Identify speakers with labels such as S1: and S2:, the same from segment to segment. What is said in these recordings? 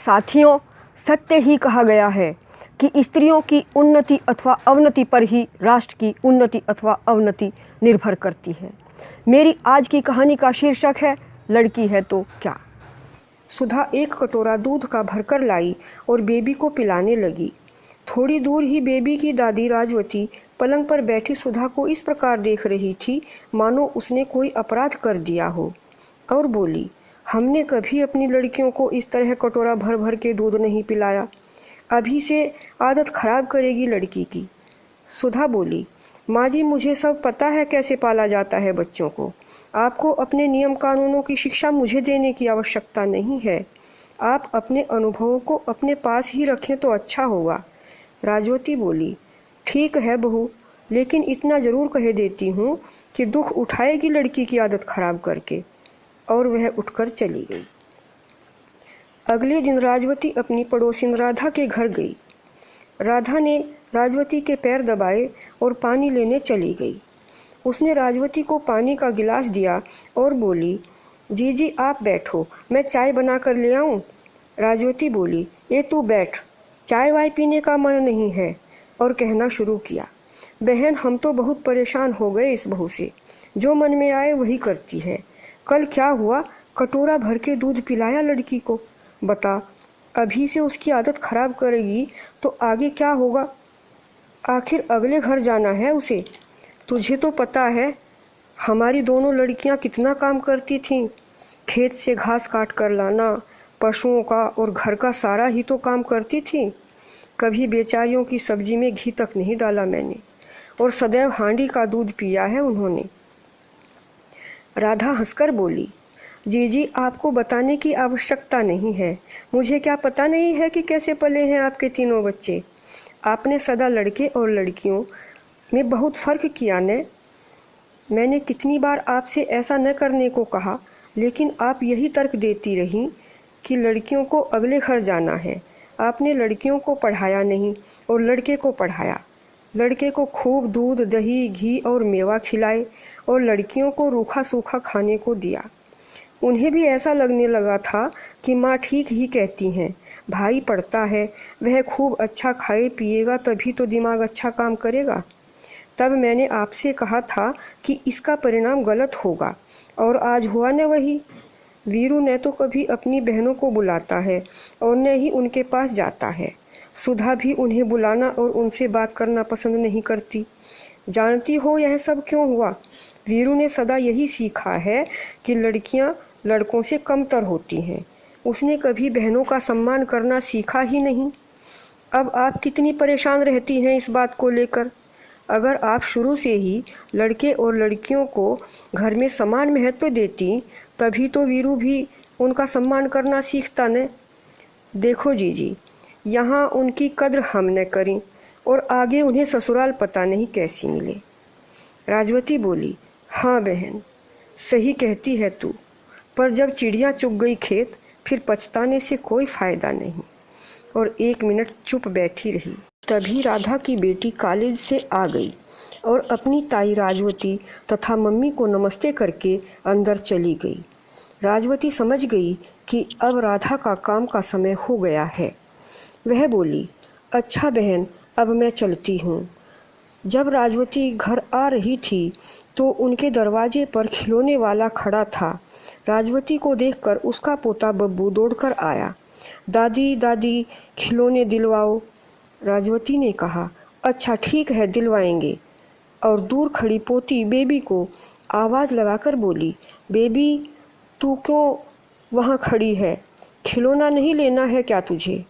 S1: साथियों, सत्य ही कहा गया है कि स्त्रियों की उन्नति अथवा अवनति पर ही राष्ट्र की उन्नति अथवा अवनति निर्भर करती है। मेरी आज की कहानी का शीर्षक है लड़की है तो क्या। सुधा एक कटोरा दूध का भरकर लाई और बेबी को पिलाने लगी। थोड़ी दूर ही बेबी की दादी राजवती पलंग पर बैठी सुधा को इस प्रकार देख रही थी मानो उसने कोई अपराध कर दिया हो, और बोली, हमने कभी अपनी लड़कियों को इस तरह कटोरा भर भर के दूध नहीं पिलाया। अभी से आदत खराब करेगी लड़की की। सुधा बोली, माँ जी, मुझे सब पता है कैसे पाला जाता है बच्चों को। आपको अपने नियम कानूनों की शिक्षा मुझे देने की आवश्यकता नहीं है। आप अपने अनुभवों को अपने पास ही रखें तो अच्छा होगा। राजवती बोली, ठीक है बहू, लेकिन इतना ज़रूर कह देती हूँ कि दुख उठाएगी लड़की की आदत खराब करके। और वह उठकर चली गई। अगले दिन राजवती अपनी पड़ोसिन राधा के घर गई। राधा ने राजवती के पैर दबाए और पानी लेने चली गई। उसने राजवती को पानी का गिलास दिया और बोली, जी आप बैठो, मैं चाय बना कर ले आऊँ। राजवती बोली, ये तू बैठ, चाय वाय पीने का मन नहीं है। और कहना शुरू किया, बहन, हम तो बहुत परेशान हो गए इस बहू से। जो मन में आए वही करती है। कल क्या हुआ, कटोरा भर के दूध पिलाया लड़की को। बता, अभी से उसकी आदत खराब करेगी तो आगे क्या होगा। आखिर अगले घर जाना है उसे। तुझे तो पता है हमारी दोनों लड़कियां कितना काम करती थीं। खेत से घास काट कर लाना, पशुओं का और घर का सारा ही तो काम करती थीं। कभी बेचारियों की सब्जी में घी तक नहीं डाला मैंने, और सदैव हांडी का दूध पिया है उन्होंने। राधा हंसकर बोली, जी आपको बताने की आवश्यकता नहीं है। मुझे क्या पता नहीं है कि कैसे पले हैं आपके तीनों बच्चे। आपने सदा लड़के और लड़कियों में बहुत फ़र्क किया ने। मैंने कितनी बार आपसे ऐसा न करने को कहा, लेकिन आप यही तर्क देती रहीं कि लड़कियों को अगले घर जाना है। आपने लड़कियों को पढ़ाया नहीं और लड़के को पढ़ाया। लड़के को खूब दूध, दही, घी और मेवा खिलाए और लड़कियों को रूखा सूखा खाने को दिया। उन्हें भी ऐसा लगने लगा था कि माँ ठीक ही कहती हैं। भाई पढ़ता है, वह खूब अच्छा खाए पिएगा तभी तो दिमाग अच्छा काम करेगा। तब मैंने आपसे कहा था कि इसका परिणाम गलत होगा, और आज हुआ न वही। वीरू न तो कभी अपनी बहनों को बुलाता है और न ही उनके पास जाता है। सुधा भी उन्हें बुलाना और उनसे बात करना पसंद नहीं करती। जानती हो यह सब क्यों हुआ? वीरू ने सदा यही सीखा है कि लड़कियां लड़कों से कमतर होती हैं। उसने कभी बहनों का सम्मान करना सीखा ही नहीं। अब आप कितनी परेशान रहती हैं इस बात को लेकर। अगर आप शुरू से ही लड़के और लड़कियों को घर में समान महत्व देती, तभी तो वीरू भी उनका सम्मान करना सीखता न। देखो जी, यहाँ उनकी कद्र हम न करें और आगे उन्हें ससुराल पता नहीं कैसी मिले। राजवती बोली, हाँ बहन, सही कहती है तू, पर जब चिड़िया चुग गई खेत, फिर पछताने से कोई फ़ायदा नहीं। और 1 मिनट चुप बैठी रही। तभी राधा की बेटी कॉलेज से आ गई और अपनी ताई राजवती तथा मम्मी को नमस्ते करके अंदर चली गई। राजवती समझ गई कि अब राधा का काम का समय हो गया है। वह बोली, अच्छा बहन, अब मैं चलती हूँ। जब राजवती घर आ रही थी तो उनके दरवाजे पर खिलौने वाला खड़ा था। राजवती को देखकर उसका पोता बब्बू दौड़कर आया। दादी दादी, खिलौने दिलवाओ। राजवती ने कहा, अच्छा ठीक है, दिलवाएंगे। और दूर खड़ी पोती बेबी को आवाज़ लगाकर बोली, बेबी तू क्यों वहाँ खड़ी है? खिलौना नहीं लेना है क्या तुझे?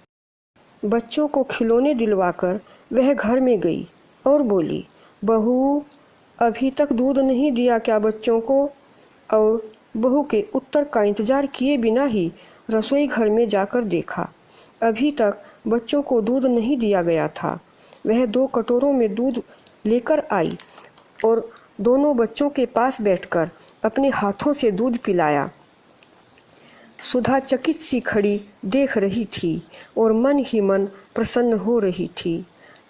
S1: बच्चों को खिलौने दिलवाकर वह घर में गई और बोली, बहू अभी तक दूध नहीं दिया क्या बच्चों को? और बहू के उत्तर का इंतज़ार किए बिना ही रसोई घर में जाकर देखा। अभी तक बच्चों को दूध नहीं दिया गया था। वह 2 कटोरों में दूध लेकर आई और दोनों बच्चों के पास बैठकर अपने हाथों से दूध पिलाया। सुधा चकित सी खड़ी देख रही थी और मन ही मन प्रसन्न हो रही थी।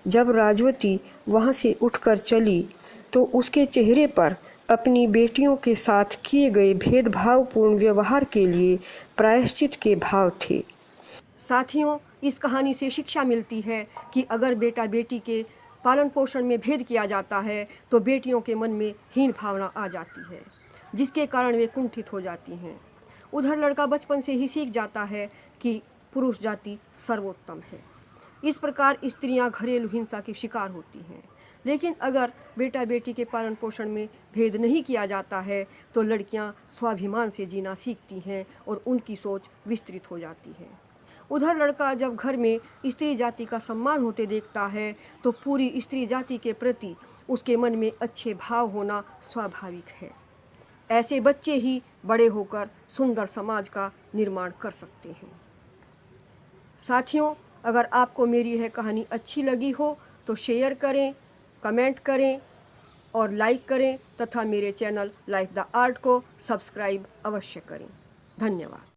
S1: जब राजवती वहाँ से उठकर चली तो उसके चेहरे पर अपनी बेटियों के साथ किए गए भेदभावपूर्ण व्यवहार के लिए प्रायश्चित के भाव थे। साथियों, इस कहानी से शिक्षा मिलती है कि अगर बेटा बेटी के पालन पोषण में भेद किया जाता है तो बेटियों के मन में हीन भावना आ जाती है, जिसके कारण वे कुंठित हो जाती हैं। उधर लड़का बचपन से ही सीख जाता है कि पुरुष जाति सर्वोत्तम है। इस प्रकार स्त्रियां घरेलू हिंसा की शिकार होती हैं। लेकिन अगर बेटा बेटी के पालन पोषण में भेद नहीं किया जाता है तो लड़कियां स्वाभिमान से जीना सीखती हैं और उनकी सोच विस्तृत हो जाती है। उधर लड़का जब घर में स्त्री जाति का सम्मान होते देखता है तो पूरी स्त्री जाति के प्रति उसके मन में अच्छे भाव होना स्वाभाविक है। ऐसे बच्चे ही बड़े होकर सुंदर समाज का निर्माण कर सकते हैं। साथियों, अगर आपको मेरी यह कहानी अच्छी लगी हो तो शेयर करें, कमेंट करें और लाइक करें तथा मेरे चैनल लाइफ द आर्ट को सब्सक्राइब अवश्य करें। धन्यवाद।